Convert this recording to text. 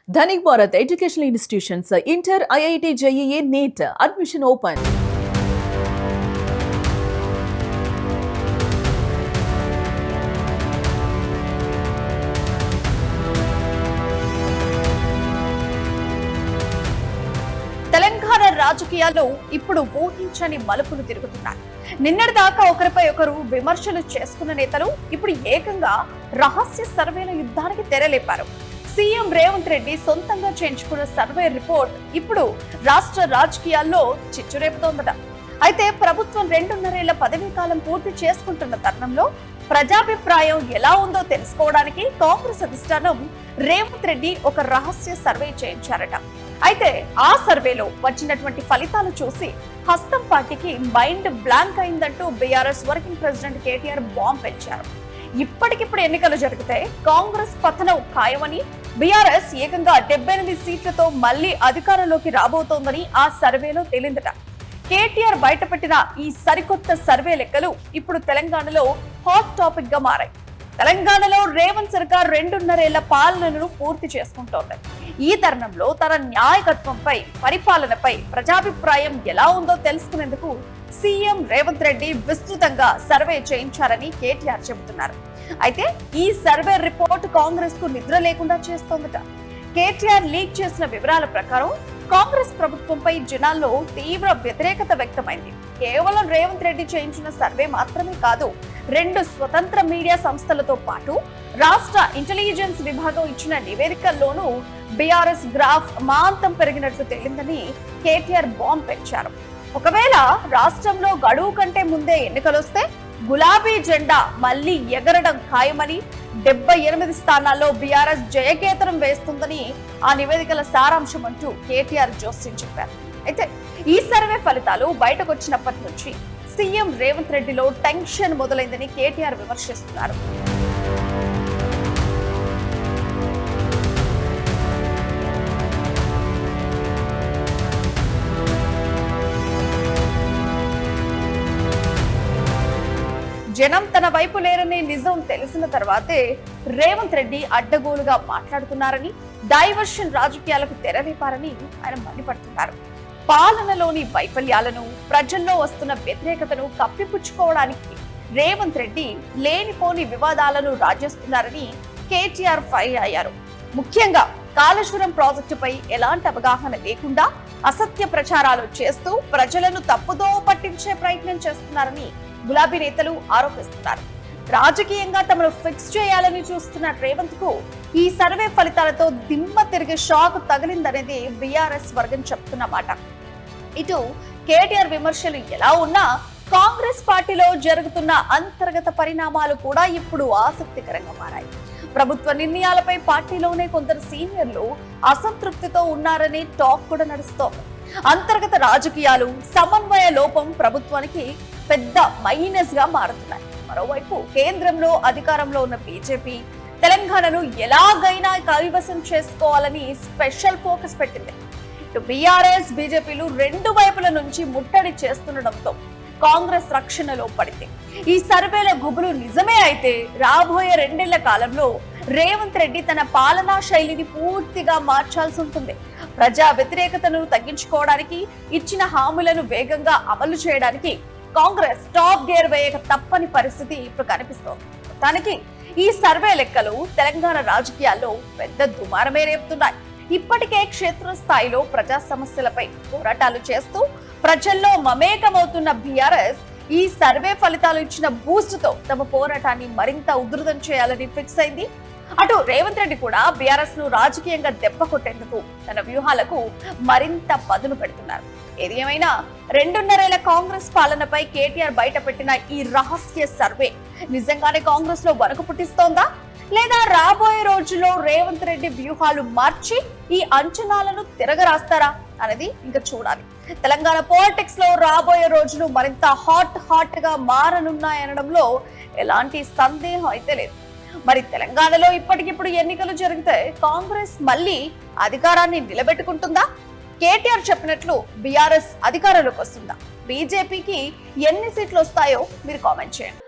Dhanik Bharat educational institutions inter IIT JEE NEET admission open. Telangana రాజకీయాల్లో ఇప్పుడు ఊహించని మలుపులు తిరుగుతున్నాయి. నిన్నటిదాకా ఒకరిపై ఒకరు విమర్శలు చేసుకున్న నేతలు ఇప్పుడు ఏకంగా రహస్య సర్వేల యుద్ధానికి తెరలేపారు. సీఎం రేవంత్ రెడ్డి సొంతంగా చేయించుకున్న సర్వే రిపోర్ట్ ఇప్పుడు రాష్ట్ర రాజకీయాల్లో చిచ్చురేపుతోందట. అయితే ప్రభుత్వం 2.5 ఏళ్ల పదవీ కాలం పూర్తి చేసుకుంటున్న తరుణంలో ప్రజాభిప్రాయం ఎలా ఉందో తెలుసుకోవడానికి కాంగ్రెస్ అధిష్టానం రేవంత్ రెడ్డి ఒక రహస్య సర్వే చేయించారట. అయితే ఆ సర్వేలో వచ్చినటువంటి ఫలితాలు చూసి హస్తం పార్టీకి మైండ్ బ్లాంక్ అయిందంటూ BRS working president KTR bomb పెంచారు. ఇప్పటికిప్పుడు ఎన్నికలు జరిగితే కాంగ్రెస్ పతనం ఖాయమని, బీఆర్ఎస్ ఏకంగా 78 సీట్లతో మళ్లీ అధికారంలోకి రాబోతోందని ఆ సర్వేలో తేలిందట. కేటీఆర్ బయటపెట్టిన ఈ సరికొత్త సర్వే లెక్కలు ఇప్పుడు తెలంగాణలో హాట్ టాపిక్ గా మారాయి. తెలంగాణలో రేవంత్ సర్కార్ 2.5 ఏళ్ల పాలనను పూర్తి చేసుకుంటోంది. ఈ తరుణంలో తన నాయకత్వంపై, పరిపాలనపై ప్రజాభిప్రాయం ఎలా ఉందో తెలుసుకునేందుకు సీఎం రేవంత్ రెడ్డి విస్తృతంగా సర్వే చేయించారని కేటీఆర్ చెబుతున్నారు. అయితే ఈ సర్వే రిపోర్ట్ కాంగ్రెస్ కు నిద్ర లేకుండా చేస్తోందట. కేటీఆర్ లీక్ చేసిన వివరాల ప్రకారం కాంగ్రెస్ ప్రభుత్వంపై జనాల్లో తీవ్ర వ్యతిరేకత వ్యక్తమైంది. కేవలం రేవంత్ రెడ్డి చేయించిన సర్వే మాత్రమే కాదు, 2 స్వతంత్ర మీడియా సంస్థలతో పాటు రాష్ట్ర ఇంటెలిజెన్స్ విభాగం ఇచ్చిన నివేదికల్లోనూ బీఆర్ఎస్ గ్రాఫ్ మాంతం పెరిగినట్లు తేలిందని కేటీఆర్ బాంబ్ పెంచారు. ఒకవేళ రాష్ట్రంలో గడువు కంటే ముందే ఎన్నికలొస్తే గులాబీ జెండా మళ్లీ ఎగరడం ఖాయమని, 78 స్థానాల్లో బీఆర్ఎస్ జయకేతనం వేస్తుందని ఆ నివేదికల సారాంశం అంటూ కేటీఆర్ జోస్యం చెప్పారు. అయితే ఈ సర్వే ఫలితాలు బయటకు వచ్చినప్పటి నుంచి సీఎం రేవంత్ రెడ్డిలో టెన్షన్ మొదలైందని కేటీఆర్ విమర్శిస్తున్నారు. జనం తన వైపు లేరనే నిజం తెలిసిన తర్వాతే రేవంత్ రెడ్డి అడ్డగోలుగా మాట్లాడుతున్నారని, డైవర్షన్ రాజకీయాలకు తెరలేపారని ఆయన మండిపడుతున్నారు. పాలనలోని వైఫల్యాలను, ప్రజల్లో వస్తున్న వ్యతిరేకతను కప్పిపుచ్చుకోవడానికి రేవంత్ రెడ్డి లేనిపోని వివాదాలను రాజేస్తున్నారని కేటీఆర్ ఫైర్ అయ్యారు. ముఖ్యంగా కాళేశ్వరం ప్రాజెక్టుపై ఎలాంటి అవగాహన లేకుండా అసత్య ప్రచారాలు చేస్తూ ప్రజలను తప్పుదో పట్టించే ప్రయత్నం చేస్తున్నారని గులాబీ నేతలు ఆరోపిస్తున్నారు. రాజకీయంగా తమను ఫిక్స్ చేయాలని చూస్తున్న రేవంత్ కు ఈ సర్వే ఫలితాలతో దిమ్మ తిరిగి షాక్ తగిలిందనేది బీఆర్ఎస్ వర్గం చెప్తున్నమాట. ఇటు కేటీఆర్ విమర్శలు ఎలా ఉన్నా కాంగ్రెస్ పార్టీలో జరుగుతున్న అంతర్గత పరిణామాలు కూడా ఇప్పుడు ఆసక్తికరంగా మారాయి. ప్రభుత్వ నిర్ణయాలపై పార్టీలోనే కొందరు సీనియర్లు అసంతృప్తితో ఉన్నారనే టాక్ కూడా నడుస్తోంది. అంతర్గత రాజకీయాలు, సమన్వయ లోపం ప్రభుత్వానికి పెద్ద మైనస్ గా మారుతున్నాయి. మరోవైపు కేంద్రంలో అధికారంలో ఉన్న బీజేపీ తెలంగాణను ఎలాగైనా కైవసం చేసుకోవాలని స్పెషల్ ఫోకస్ పెట్టింది. ఇటు బీఆర్ఎస్, బీజేపీలు 2 వైపుల నుంచి ముట్టడి చేస్తుండటంతో కాంగ్రెస్ రక్షణలో పడింది. ఈ సర్వేల గుబులు నిజమే అయితే రాబోయే 2 ఏళ్ల కాలంలో రేవంత్ రెడ్డి తన పాలనా శైలిని పూర్తిగా మార్చాల్సి ఉంటుంది. ప్రజా వ్యతిరేకతను తగ్గించుకోవడానికి, ఇచ్చిన హామీలను వేగంగా అమలు చేయడానికి కాంగ్రెస్ టాప్ గేర్ వేయక తప్పని పరిస్థితి ఇప్పుడు కనిపిస్తోంది. మొత్తానికి ఈ సర్వే లెక్కలు తెలంగాణ రాజకీయాల్లో పెద్ద దుమారమే రేపుతున్నాయి. ఇప్పటికే క్షేత్రస్థాయిలో ప్రజా సమస్యలపై పోరాటాలు చేస్తూ ప్రజల్లో మమేకమవుతున్న బీఆర్ఎస్ ఈ సర్వే ఫలితాలు ఇచ్చిన బూస్ట్ తో తమ పోరాటాన్ని మరింత ఉధృతం చేయాలని ఫిక్స్ అయింది. అటు రేవంత్ రెడ్డి కూడా బీఆర్ఎస్ ను రాజకీయంగా దెబ్బ కొట్టేందుకు తన వ్యూహాలకు మరింత పదును పెడుతున్నారు. ఏది ఏమైనా 2.5 ఏళ్ల కాంగ్రెస్ పాలనపై కేటీఆర్ బయటపెట్టిన ఈ రహస్య సర్వే నిజంగానే కాంగ్రెస్ లో వణుకు పుట్టిస్తోందా, లేదా రాబోయే రోజుల్లో రేవంత్ రెడ్డి వ్యూహాలు మార్చి ఈ అంచనాలను తిరగరాస్తారా అనేది ఇంకా చూడాలి. తెలంగాణ పాలిటిక్స్ లో రాబోయే రోజులు మరింత హాట్ గా మారనున్నాయనడంలో ఎలాంటి సందేహం అయితే లేదు. మరి తెలంగాణలో ఇప్పటికిప్పుడు ఎన్నికలు జరిగితే కాంగ్రెస్ మళ్ళీ అధికారాన్ని నిలబెట్టుకుంటుందా? కేటీఆర్ చెప్పినట్లు బీఆర్ఎస్ అధికారంలోకి వస్తుందా? బీజేపీకి ఎన్ని సీట్లు వస్తాయో మీరు కామెంట్ చేయండి.